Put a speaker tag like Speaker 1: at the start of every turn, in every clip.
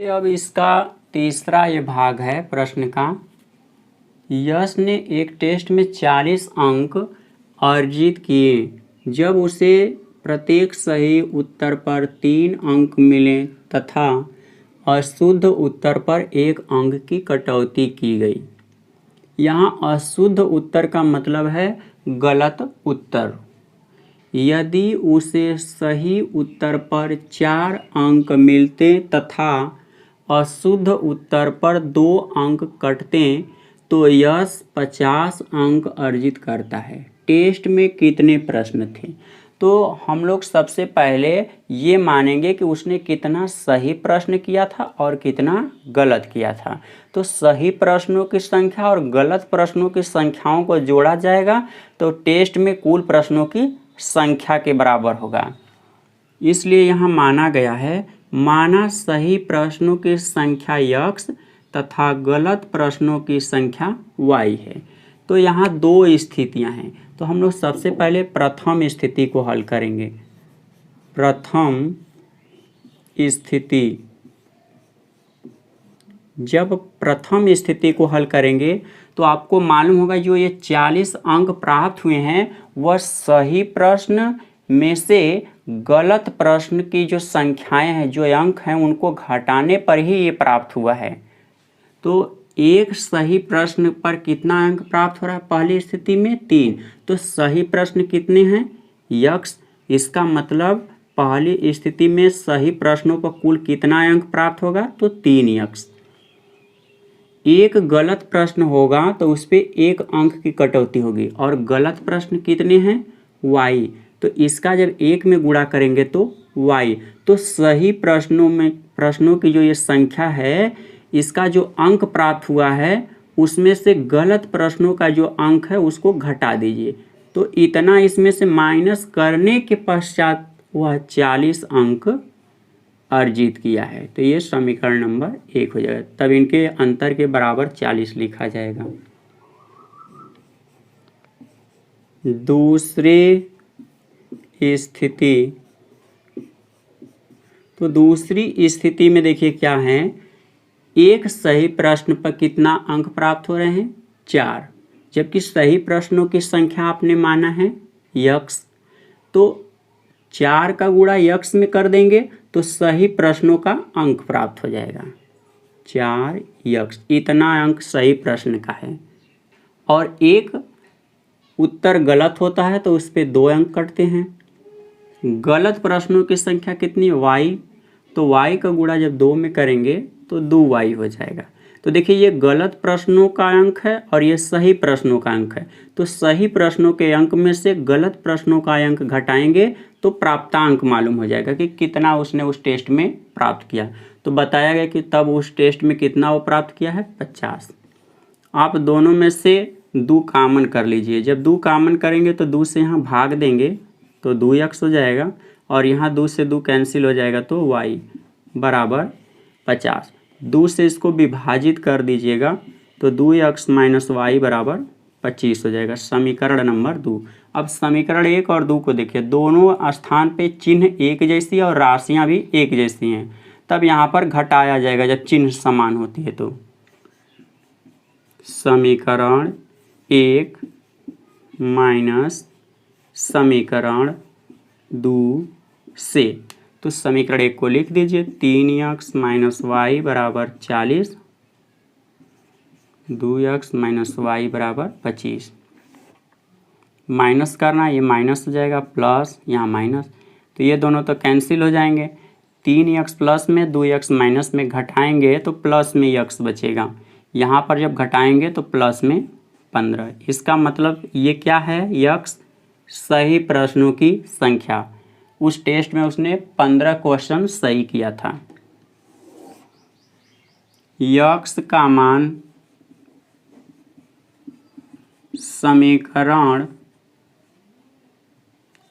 Speaker 1: अब इसका तीसरा ये भाग है प्रश्न का। यश ने एक टेस्ट में 40 अंक अर्जित किए जब उसे प्रत्येक सही उत्तर पर 3 अंक मिले तथा अशुद्ध उत्तर पर 1 अंक की कटौती की गई। यहाँ अशुद्ध उत्तर का मतलब है गलत उत्तर। यदि उसे सही उत्तर पर 4 अंक मिलते तथा अशुद्ध उत्तर पर 2 अंक कटते तो यश 50 अंक अर्जित करता है। टेस्ट में कितने प्रश्न थे? तो हम लोग सबसे पहले ये मानेंगे कि उसने कितना सही प्रश्न किया था और कितना गलत किया था। तो सही प्रश्नों की संख्या और गलत प्रश्नों की संख्याओं को जोड़ा जाएगा तो टेस्ट में कुल प्रश्नों की संख्या के बराबर होगा। इसलिए यहाँ माना गया है, माना सही प्रश्नों की संख्या x तथा गलत प्रश्नों की संख्या y है। तो यहाँ 2 स्थितियाँ हैं। तो हम लोग सबसे पहले प्रथम स्थिति को हल करेंगे। प्रथम स्थिति, जब प्रथम स्थिति को हल करेंगे तो आपको मालूम होगा जो ये 40 अंक प्राप्त हुए हैं वह सही प्रश्न में से गलत प्रश्न की जो संख्याएं हैं, जो अंक हैं, उनको घटाने पर ही ये प्राप्त हुआ है। तो एक सही प्रश्न पर कितना अंक प्राप्त हो रहा है? पहली स्थिति में 3। तो सही प्रश्न कितने हैं? x। इसका मतलब पहली स्थिति में सही प्रश्नों पर कुल कितना अंक प्राप्त होगा? तो 3x। एक गलत प्रश्न होगा तो उस पर 1 अंक की कटौती होगी और गलत प्रश्न कितने हैं? y। तो इसका जब 1 में गुणा करेंगे तो y। तो सही प्रश्नों की जो ये संख्या है, इसका जो अंक प्राप्त हुआ है उसमें से गलत प्रश्नों का जो अंक है उसको घटा दीजिए। तो इतना इसमें से माइनस करने के पश्चात वह 40 अंक अर्जित किया है। तो ये समीकरण नंबर 1 हो जाएगा। तब इनके अंतर के बराबर 40 लिखा जाएगा। दूसरी स्थिति, तो दूसरी स्थिति में देखिए क्या है, एक सही प्रश्न पर कितना अंक प्राप्त हो रहे हैं? 4। जबकि सही प्रश्नों की संख्या आपने माना है x। तो 4 का गुणा x में कर देंगे तो सही प्रश्नों का अंक प्राप्त हो जाएगा 4x। इतना अंक सही प्रश्न का है और एक उत्तर गलत होता है तो उस पर 2 अंक कटते हैं। गलत प्रश्नों की संख्या कितनी? y। तो y का गुणा जब 2 में करेंगे तो 2y हो जाएगा। तो देखिए ये गलत प्रश्नों का अंक है और ये सही प्रश्नों का अंक है। तो सही प्रश्नों के अंक में से गलत प्रश्नों का अंक घटाएंगे तो प्राप्तांक मालूम हो जाएगा कि कितना उसने उस टेस्ट में प्राप्त किया। तो बताया गया कि तब उस टेस्ट में कितना वो प्राप्त किया है? 50। आप दोनों में से 2 कामन कर लीजिए। जब 2 कामन करेंगे तो 2 से यहाँ भाग देंगे तो 2x हो जाएगा और यहाँ 2 से 2 कैंसिल हो जाएगा तो y बराबर 50। 2 से इसको विभाजित कर दीजिएगा तो 2x माइनस y बराबर 25 हो जाएगा। समीकरण नंबर 2। अब समीकरण 1 और 2 को देखिए, दोनों स्थान पे चिन्ह एक जैसी है और राशियाँ भी एक जैसी हैं। तब यहाँ पर घटाया जाएगा जब चिन्ह समान होती है। तो समीकरण 1 माइनस समीकरण 2 से, तो समीकरण 1 को लिख दीजिए 3x माइनस वाई बराबर 40, 2x माइनस वाई बराबर 25। माइनस करना, ये माइनस हो जाएगा प्लस, यहाँ माइनस, तो ये दोनों तो कैंसिल हो जाएंगे। 3x प्लस में 2x माइनस में घटाएंगे तो प्लस में x बचेगा। यहाँ पर जब घटाएंगे तो प्लस में 15। इसका मतलब ये क्या है? x सही प्रश्नों की संख्या। उस टेस्ट में उसने 15 क्वेश्चन सही किया था। x का मान समीकरण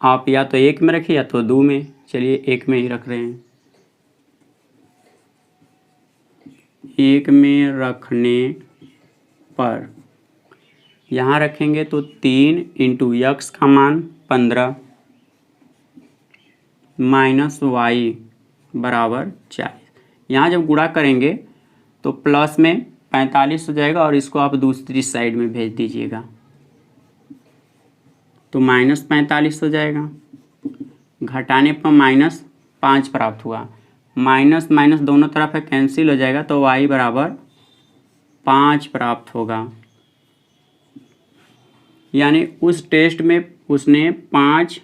Speaker 1: आप या तो 1 में रखिए या तो 2 में। चलिए 1 में ही रख रहे हैं। 1 में रखने पर यहाँ रखेंगे तो 3 इंटू x का मान 15 माइनस वाई बराबर 40। यहाँ जब गुणा करेंगे तो प्लस में 45 हो जाएगा और इसको आप दूसरी साइड में भेज दीजिएगा तो -45 हो जाएगा। घटाने पर -5 प्राप्त हुआ, माइनस माइनस दोनों तरफ है कैंसिल हो जाएगा तो y बराबर 5 प्राप्त होगा। यानी उस टेस्ट में उसने 5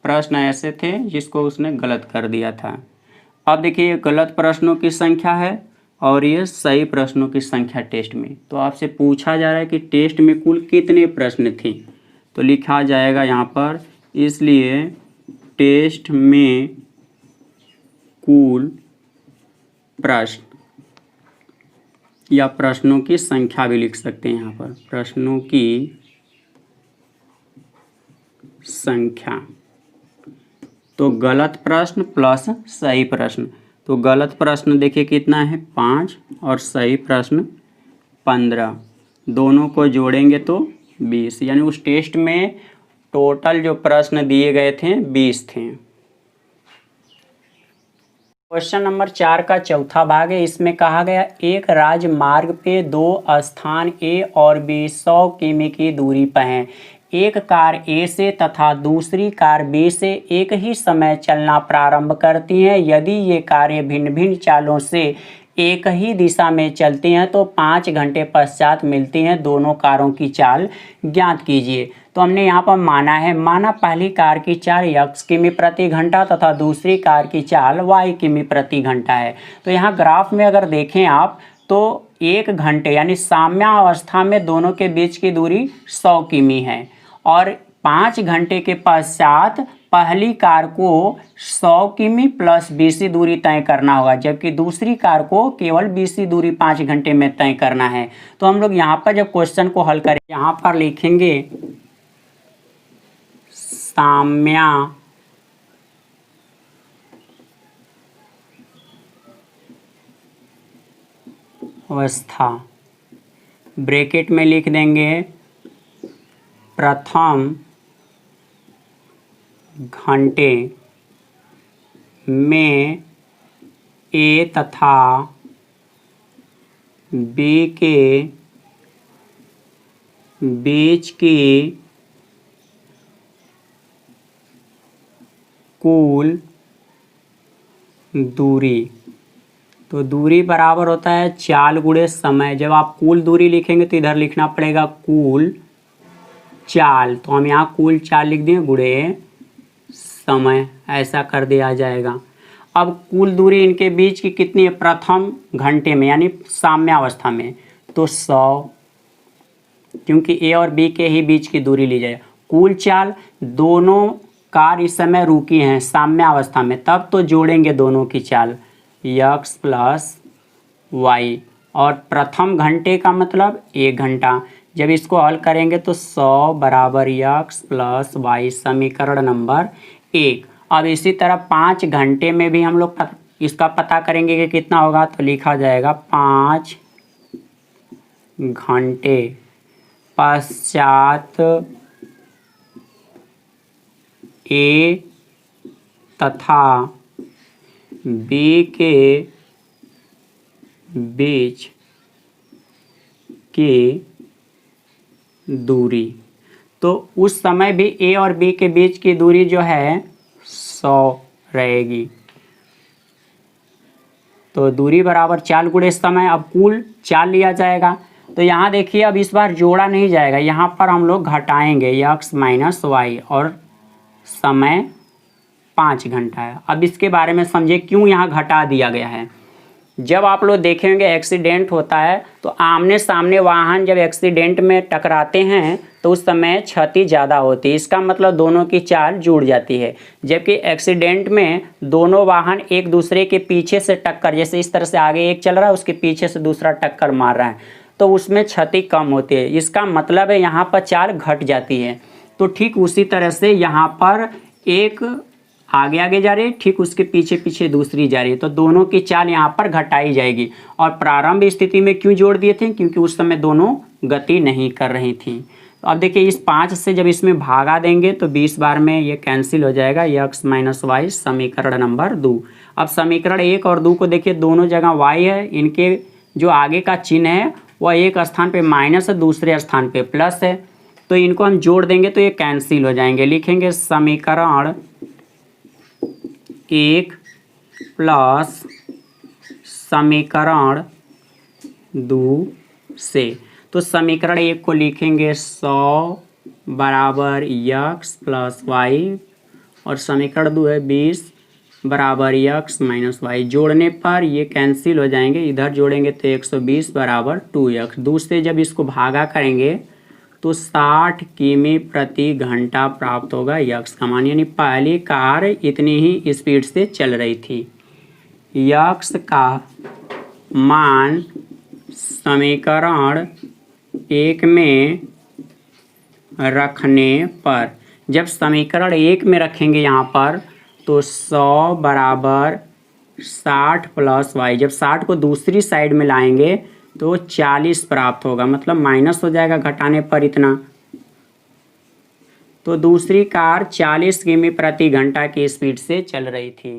Speaker 1: प्रश्न ऐसे थे जिसको उसने गलत कर दिया था। अब देखिए, ये गलत प्रश्नों की संख्या है और ये सही प्रश्नों की संख्या टेस्ट में। तो आपसे पूछा जा रहा है कि टेस्ट में कुल कितने प्रश्न थे, तो लिखा जाएगा यहाँ पर, इसलिए टेस्ट में कुल प्रश्न, या प्रश्नों की संख्या भी लिख सकते हैं यहाँ पर, प्रश्नों की संख्या। तो गलत प्रश्न प्लस सही प्रश्न, तो गलत प्रश्न देखिए कितना है 5 और सही प्रश्न 15, दोनों को जोड़ेंगे तो 20। यानी उस टेस्ट में टोटल जो प्रश्न दिए गए थे 20 थे। क्वेश्चन नंबर 4 का चौथा भाग है। इसमें कहा गया एक राजमार्ग पे 2 स्थान ए और बी 100 किमी की दूरी पर हैं। एक कार ए से तथा दूसरी कार बी से एक ही समय चलना प्रारंभ करती हैं। यदि ये कारें भिन्न भिन्न चालों से एक ही दिशा में चलती हैं तो 5 घंटे पश्चात मिलती हैं। दोनों कारों की चाल ज्ञात कीजिए। तो हमने यहाँ पर माना पहली कार की चाल x किमी प्रति घंटा तथा दूसरी कार की चाल y किमी प्रति घंटा है। तो यहाँ ग्राफ में अगर देखें आप तो 1 घंटे यानी साम्यावस्था में दोनों के बीच की दूरी 100 किमी है और 5 घंटे के पश्चात पहली कार को 100 किमी प्लस बीसी दूरी तय करना होगा, जबकि दूसरी कार को केवल बीसी दूरी 5 घंटे में तय करना है। तो हम लोग यहाँ पर जब क्वेश्चन को हल करें, यहाँ पर लिखेंगे साम्यावस्था, ब्रैकेट में लिख देंगे प्रथम घंटे में ए तथा बी के बीच की कुल दूरी। तो दूरी बराबर होता है चाल गुणे समय। जब आप कुल दूरी लिखेंगे तो इधर लिखना पड़ेगा कुल चाल, तो हम यहाँ कुल चाल लिख दें गुणे समय, ऐसा कर दिया जाएगा। अब कुल दूरी इनके बीच की कितनी है प्रथम घंटे में यानी साम्यावस्था में, तो 100, क्योंकि ए और बी के ही बीच की दूरी ली जाए। कुल चाल, दोनों कार इस समय रुकी हैं साम्यावस्था में, तब तो जोड़ेंगे दोनों की चाल x प्लस वाई, और प्रथम घंटे का मतलब 1 घंटा। जब इसको हल करेंगे तो 100 बराबर x प्लस वाई, समीकरण नंबर 1। अब इसी तरह 5 घंटे में भी हम लोग इसका पता करेंगे कि कितना होगा, तो लिखा जाएगा 5 घंटे पश्चात ए तथा बी के बीच की दूरी। तो उस समय भी ए और बी के बीच की दूरी जो है 100 रहेगी। तो दूरी बराबर चाल गुणे समय। अब कुल चाल लिया जाएगा, तो यहाँ देखिए अब इस बार जोड़ा नहीं जाएगा, यहाँ पर हम लोग घटाएंगे x माइनस वाई और समय 5 घंटा है। अब इसके बारे में समझिए क्यों यहाँ घटा दिया गया है। जब आप लोग देखेंगे एक्सीडेंट होता है तो आमने सामने वाहन जब एक्सीडेंट में टकराते हैं तो उस समय क्षति ज़्यादा होती है। इसका मतलब दोनों की चाल जुड़ जाती है, जबकि एक्सीडेंट में दोनों वाहन एक दूसरे के पीछे से टक्कर, जैसे इस तरह से आगे एक चल रहा है उसके पीछे से दूसरा टक्कर मार रहा है, तो उसमें क्षति कम होती है। इसका मतलब है यहाँ पर चाल घट जाती है। तो ठीक उसी तरह से यहाँ पर एक आगे आगे जा रही है, ठीक उसके पीछे पीछे दूसरी जा रही है, तो दोनों की चाल यहाँ पर घटाई जाएगी। और प्रारंभ स्थिति में क्यों जोड़ दिए थे, क्योंकि उस समय दोनों गति नहीं कर रही थी। तो अब देखिए इस 5 से जब इसमें भागा देंगे तो 20 बार में ये कैंसिल हो जाएगा, x माइनस वाई, समीकरण नंबर 2। अब समीकरण 1 और 2 को देखिए, दोनों जगह y है, इनके जो आगे का चिन्ह है वह एक स्थान पे माइनस है, दूसरे स्थान पे प्लस है, तो इनको हम जोड़ देंगे तो ये कैंसिल हो जाएंगे। लिखेंगे समीकरण 1 प्लस समीकरण 2 से। तो समीकरण 1 को लिखेंगे 100 बराबर x प्लस वाई, और समीकरण 2 है 20 बराबर x माइनस वाई। जोड़ने पर ये कैंसिल हो जाएंगे, इधर जोड़ेंगे तो 120 बराबर 2x। दूसरे जब इसको भागा करेंगे तो 60 किमी प्रति घंटा प्राप्त होगा x का मान, यानी पहली कार इतनी ही स्पीड से चल रही थी। x का मान समीकरण 1 में रखने पर, जब समीकरण 1 में रखेंगे यहाँ पर तो 100 बराबर 60 प्लस वाई, जब 60 को दूसरी साइड में लाएंगे तो 40 प्राप्त होगा, मतलब माइनस हो जाएगा घटाने पर इतना। तो दूसरी कार 40 किमी प्रति घंटा की स्पीड से चल रही थी।